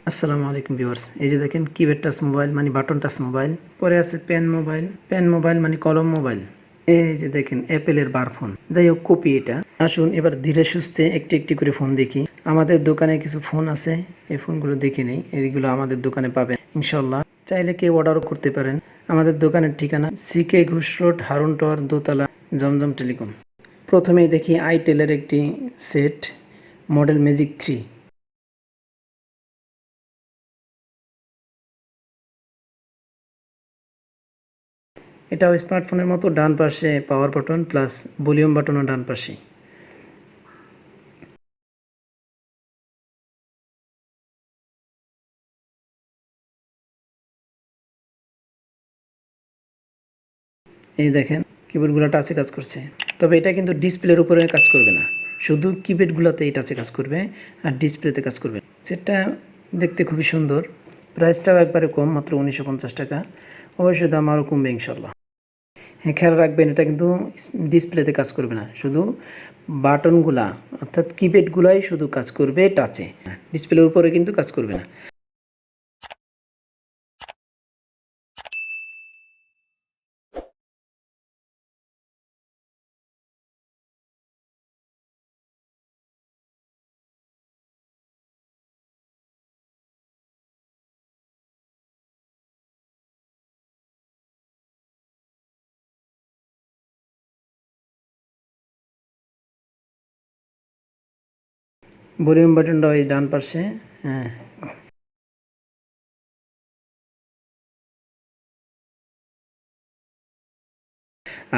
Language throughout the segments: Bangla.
আসসালামু আলাইকুম ভিউয়ার্স। এই যে দেখেন কিপ্যাড টাচ মোবাইল মানে বাটন টাচ মোবাইল, পরে আছে পেন মোবাইল মানে কলম মোবাইল। এই যে দেখেন অ্যাপেলের বার ফোন। যাই হোক, কপি এটা। আসুন এবার ধীরে সুস্থে একটি একটি করে ফোন দেখি। আমাদের দোকানে কিছু ফোন আছে, এই ফোনগুলো দেখে নেই। এইগুলো আমাদের দোকানে পাবেন ইনশাল্লাহ। চাইলে কেউ অর্ডারও করতে পারেন। আমাদের দোকানের ঠিকানা সিকে ঘোষ রোড, হারুন টাওয়ার, দোতলা, যমযম টেলিকম। প্রথমেই দেখি আইটেলের একটি সেট, মডেল ম্যাজিক 3। এটাও স্মার্টফোনের মতো ডান পাশে পাওয়ার বাটন প্লাস ভলিউম বাটনও ডান পাশে। এই দেখেন কিবোর্ডগুলো টাচে কাজ করছে, তবে এটা কিন্তু ডিসপ্লের উপরে কাজ করবে না, শুধু কিপ্যাডগুলোতেই টাচে কাজ করবে আর ডিসপ্লেতে কাজ করবে। সেটটা দেখতে খুবই সুন্দর, প্রাইসটাও একবারে কম, মাত্র 1950 টাকা। অবশ্যই দাম আরও কমবে ইনশাল্লাহ। হ্যাঁ, খেয়াল রাখবেন এটা কিন্তু ডিসপ্লেতে কাজ করবে না, শুধু বাটনগুলা অর্থাৎ কিপ্যাডগুলাই শুধু কাজ করবে টাচে, ডিসপ্লের উপরে কিন্তু কাজ করবে না। ভলিউম বাটনটা ওই ডান পাশে। হ্যাঁ,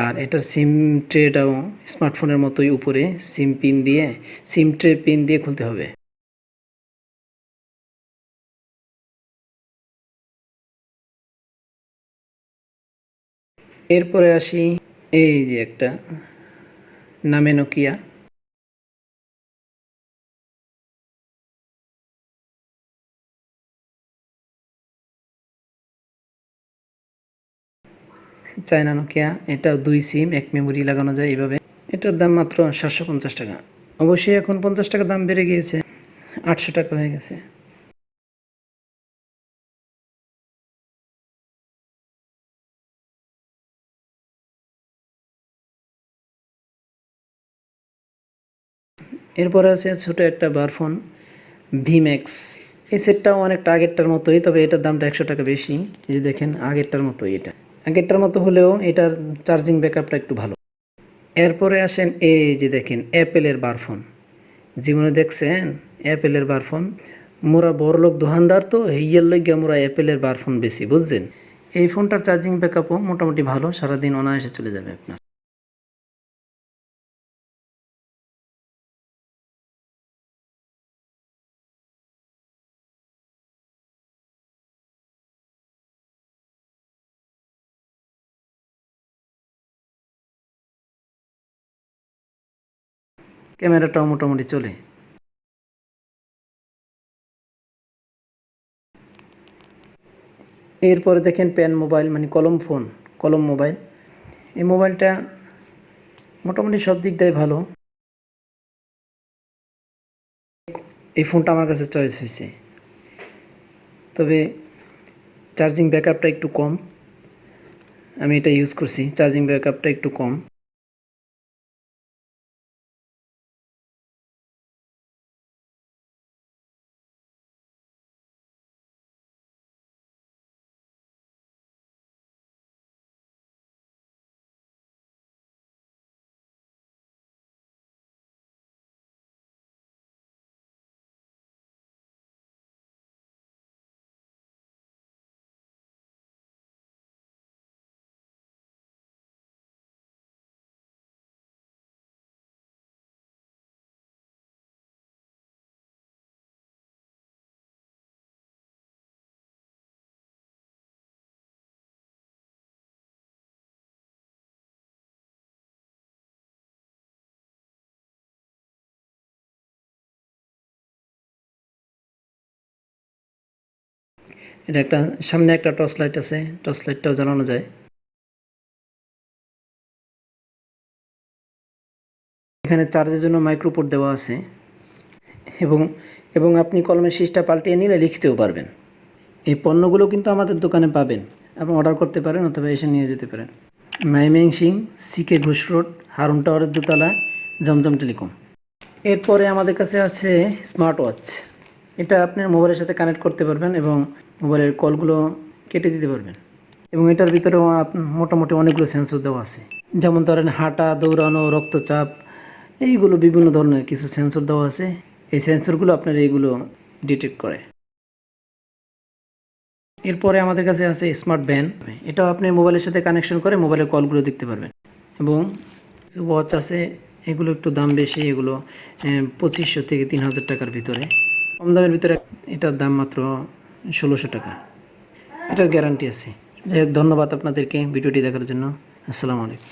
আর এটার সিম ট্রেটাও স্মার্টফোনের মতোই, উপরে সিম ট্রে পিন দিয়ে খুলতে হবে। এরপরে আসি, এই যে একটা নামে নোকিয়া। চায়না নোকিয়া, এটা 2 সিম 1 মেমোরি লাগানো যায় এইভাবে। এটার দাম মাত্র 750 টাকা। অবশ্যই এখন 50 টাকা দাম বেড়ে গিয়েছে, 800 টাকা হয়ে গেছে। এরপরে আছে ছোট একটা বার ফোন ভিম্যাক্স। এই সেটটাও অনেকটা আগেরটার মতোই, তবে এটার দামটা 100 টাকা বেশি। এই যে দেখেন আগেরটার মতোই, এটা আগেরটার মতো হলেও এটার চার্জিং ব্যাকআপটা একটু ভালো। এরপরে আসেন, এই যে দেখেন অ্যাপেলের বার ফোন। জীবনে দেখছেন অ্যাপেলের বার ফোন? মোরা বড়লোক দোকানদার তো হেইয়ের লইগা মোরা অ্যাপেলের বার ফোন বেশি, বুঝছেন? এই ফোনটার চার্জিং ব্যাকআপও মোটামুটি ভালো, সারাদিন অনায়াসে চলে যাবে আপনার। ক্যামেরাটাও মোটামুটি চলে। এরপরে দেখেন পেন মোবাইল মানে কলম ফোন, কলম মোবাইল। এই মোবাইলটা মোটামুটি সব দিক দিয়ে ভালো। এই ফোনটা আমার কাছে চয়েস হয়েছে, তবে চার্জিং ব্যাকআপটা একটু কম। আমি এটা ইউজ করছি, চার্জিং ব্যাকআপটা একটু কম। এটা একটা সামনে একটা টর্চ লাইট আছে, টর্চ লাইটটাও জ্বালানো যায়। এখানে চার্জের জন্য মাইক্রো পোর্ট দেওয়া আছে, এবং এবং আপনি কলমের শীষটা পাল্টিয়ে নিলে লিখতেও পারবেন। এই পণ্যগুলো কিন্তু আমাদের দোকানে পাবেন, আপনি অর্ডার করতে পারেন অথবা এসে নিয়ে যেতে পারেন। ময়মনসিংহ সিকে ঘোষ রোড, হারুন টাওয়ারের দোতলা, যমযম টেলিকম। এরপরে আমাদের কাছে আছে স্মার্ট ওয়াচ। এটা আপনার মোবাইলের সাথে কানেক্ট করতে পারবেন এবং মোবাইলের কলগুলো কেটে দিতে পারবেন। এবং এটার ভিতরেও মোটামুটি অনেকগুলো সেন্সর দেওয়া আছে, যেমন ধরেন হাঁটা, দৌড়ানো, রক্তচাপ, এইগুলো বিভিন্ন ধরনের কিছু সেন্সর দেওয়া আছে। এই সেন্সরগুলো আপনার এইগুলো ডিটেক্ট করে। এরপরে আমাদের কাছে আছে স্মার্ট ব্যান্ড। এটাও আপনি মোবাইলের সাথে কানেকশন করে মোবাইলের কলগুলো দেখতে পারবেন। এবং ওয়াচ আছে, এগুলো একটু দাম বেশি, এগুলো 2500 থেকে 3000 টাকার ভিতরে। কম দামের ভিতরে এটার দাম মাত্র 1600 টাকা। এটার গ্যারান্টি আছে। যাই হোক, ধন্যবাদ আপনাদেরকে ভিডিওটি দেখার জন্য। আসসালামু আলাইকুম।